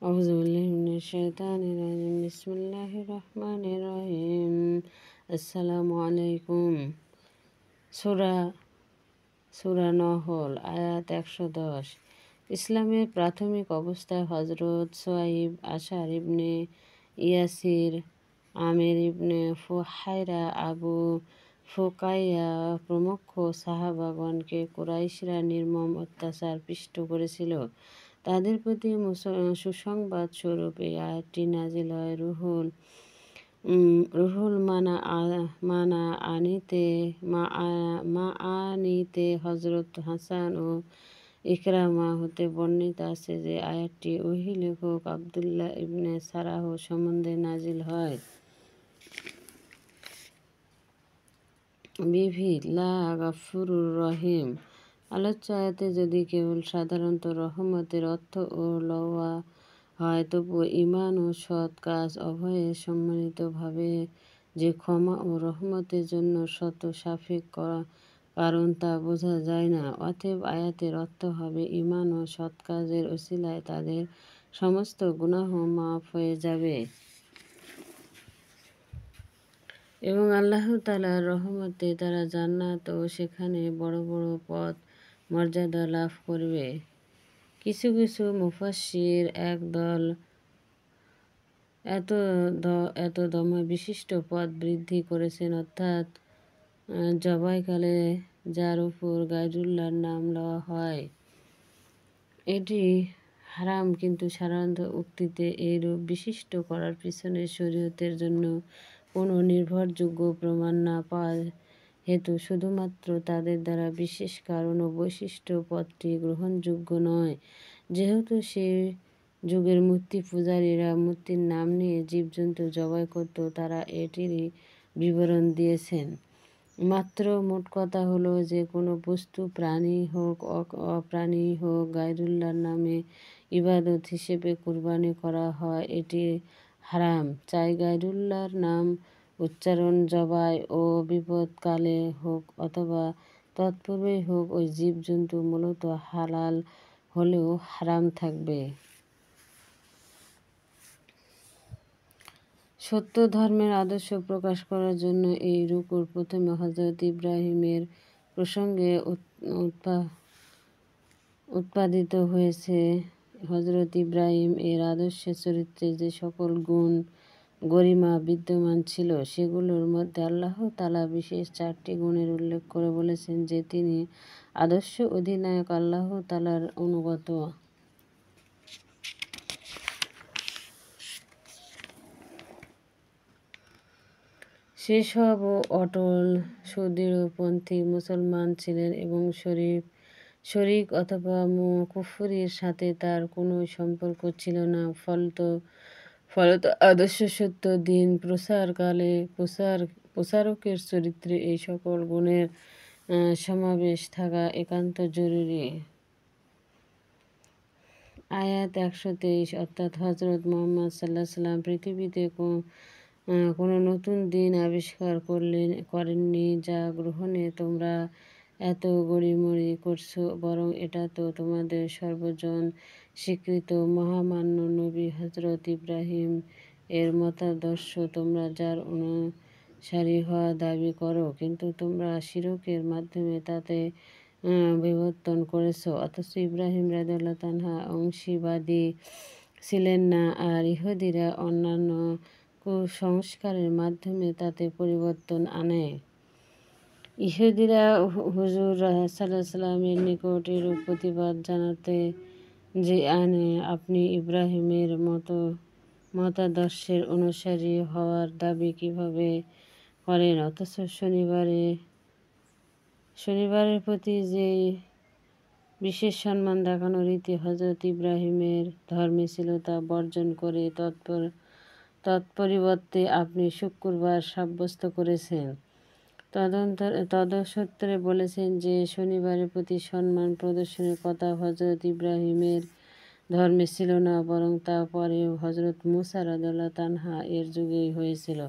আউযু বিল্লাহি মিনাশ শাইতানির রাজিম। বিসমিল্লাহির রহমানির রহিম। আসসালামু আলাইকুম। সূরা সূরা নহল আয়াত ১১০। ইসলামের প্রাথমিক অবস্থায় হযরত সুয়াইব, আশার ইবনে ইয়াসির, আমির ইবনে ফুহায়রা, আবু ফুকাইয়া প্রমুখ সাহাবাগণকে কুরাইশরা নির্মম অত্যাচার পিষ্ট করেছিল। তাদের প্রতি সুসংবাদ স্বরূপ এই আয়াতটি নাজিল হয়। রুহুল মাআনিতে হযরত হাসান ও ইকরামা হতে বর্ণিত আছে যে আয়াতটি ওহী লেখক আব্দুল্লাহ ইবনে সারাহ সম্বন্ধে নাজিল হয়। বিবিধ লা গাফুরুর রহিম। আলোচ্য আয়াতে যদি কেবল সাধারণত রহমতের অর্থ ও লওয়া হয়, তবুও ঈমান ও সৎ কাজ উভয়ে সম্মিলিতভাবে যে ক্ষমা ও রহমতের জন্য শর্ত সাপেক্ষ কারণ তা বোঝা যায় না। অতএব আয়াতের অর্থ হবে ঈমান ও সৎ কাজের ওসিলায় তাদের সমস্ত গুনাহ মাফ হয়ে যাবে এবং আল্লাহ তাআলার রহমতে তারা জান্নাত ও সেখানে বড় বড় পদ মর্যাদা লাভ করবে। কিছু কিছু মুফাসসির একদল এত দমা বিশিষ্ট পদ বৃদ্ধি করেছেন, অর্থাৎ জবাইকালে যার উপর গায়রুল্লাহর নাম লওয়া হয় এটি হারাম, কিন্তু সাধারণত উক্তিতে এইরূপ বিশিষ্ট করার পিছনে শরীয়তের জন্য কোনো নির্ভরযোগ্য প্রমাণ না পাওয়া হেতু শুধুমাত্র তাদের দ্বারা বিশেষ কারণ ও বৈশিষ্ট্য পদটি গ্রহণযোগ্য নয়। যেহেতু সেই যুগের মূর্তি পূজারীরা মূর্তির নাম নিয়ে জীবজন্তু জবাই করত, তারা এটিরই বিবরণ দিয়েছেন। মাত্র মোট কথা হলো যে কোনো বস্তু, প্রাণী হোক অপ্রাণী হোক, গায়রুল্লাহর নামে ইবাদত হিসেবে কুরবানি করা হয় এটি হারাম। চাই গায়রুল্লাহর নাম উচ্চারণ জবাই ও বিপদকালে হোক অথবা তৎপূর্বেই হোক, ওই জীবজন্তু মূলত হালাল হলেও হারাম থাকবে। সত্য ধর্মের আদর্শ প্রকাশ করার জন্য এই রুকুর প্রথমে হযরত ইব্রাহিমের প্রসঙ্গে উৎপাদিত হয়েছে। হযরত ইব্রাহিম এর আদর্শের চরিত্রে যে সকল গুণ গরিমা বিদ্যমান ছিল, সেগুলোর মধ্যে আল্লাহ তাআলা বিশেষ 4টি গুণের উল্লেখ করে বলেছেন যে তিনি আদর্শ অধিনায়ক, আল্লাহ তাআলার অনুগত। সেসব অটল সুদৃঢ়পন্থী মুসলমান ছিলেন এবং শরিক অথবা কুফরির সাথে তার কোনো সম্পর্ক ছিল না। ফলত আদর্শ সত্য দিন প্রচারকালে প্রচারকের চরিত্রে এই সকল গুণের সমাবেশ থাকা একান্ত জরুরি। আয়াত ১২৩, অর্থাৎ হযরত মুহাম্মদ সাল্লাল্লাহু পৃথিবীতে কোনো নতুন দিন আবিষ্কার করেননি যা গ্রহণে তোমরা এত গড়িমড়ি করছো, বরং এটা তো তোমাদের সর্বজন স্বীকৃত মহামান্য নবী হযরত ইব্রাহিম এর মতাদর্শ, তোমরা যার অনুসারী হওয়ার দাবি করো, কিন্তু তোমরা শিরকের মাধ্যমে তাতে বিবর্তন করেছো। অথচ ইব্রাহিম রাদিয়াল্লাহু আনহু অংশীবাদী ছিলেন না, আর ইহুদীরা অন্যান্য কুসংস্কারের মাধ্যমে তাতে পরিবর্তন আনে। ইহুদীরা হুজুর সাল্লাল্লাহু এর নিকট এরূপ প্রতিবাদ জানাতে যে আপনি ইব্রাহিমের মতাদর্শের অনুসারী হওয়ার দাবি কিভাবে করেন, অথচ শনিবারের প্রতি যে বিশেষ সম্মান দেখানোর রীতি হযরত ইব্রাহিমের ধর্মে ছিল তা বর্জন করে তৎপরিবর্তে আপনি শুক্রবার সাব্যস্ত করেছেন। তদসত্ত্বে বলেছেন যে শনিবারের প্রতি সম্মান প্রদর্শনের কথা হযরত ইব্রাহিমের ধর্মে ছিল না, বরং তা পরে হযরত মূসা রাদিয়াল্লাহু আনহু এর যুগেই হয়েছিল।